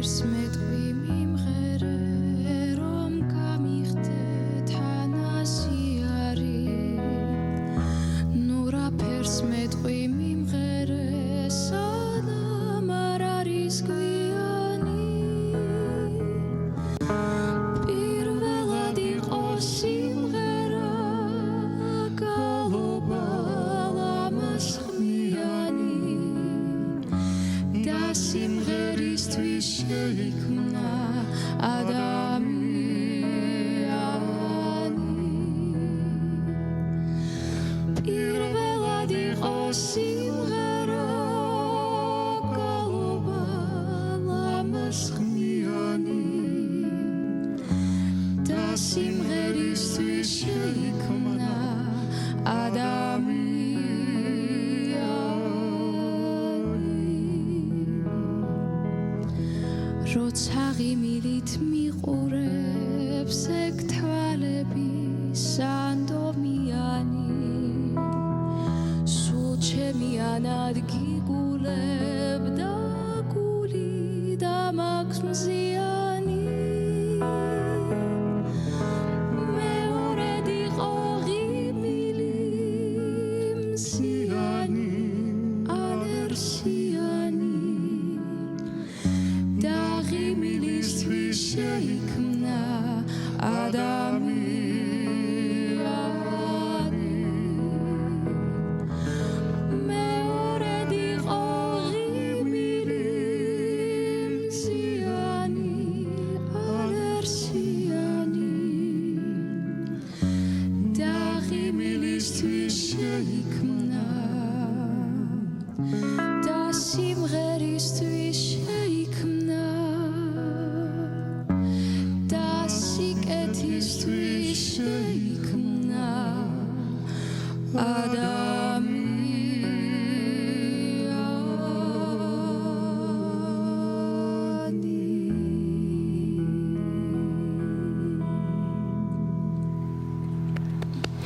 ფერს მეტყვი მიმღერე რომ გამიხდე თანასიარი ნუ რა ფერს მეტყვი მიმღერე სანამ არ არის გვიანი პირველად იყო სიმღერა გალობა ლამაზ ხმიანი და სიმღერისთვის შეიქმნა ადამიანი პირველად იყო სიმღერა გალობა ლამაზ ხმიანი და სიმღერისთვის შეიქმნა ადამიანი როცა ღიმილით მიყურებს ეგ თვალები სანდომიანი სულ ჩემიანად გიგულებ და გული და მაქვს მზიანი მეორედ იყო ღიმილი მზიანი ალერსიანი და ღიმილისთვის შეიქმნა ადამიანი მეორედ იყო ღიმილი მზიანი ალერსიანი და ღიმილისთვის შეიქმნა და სიმღერისთვის შეიქმნა და სიკეთისთვის შეიქმნა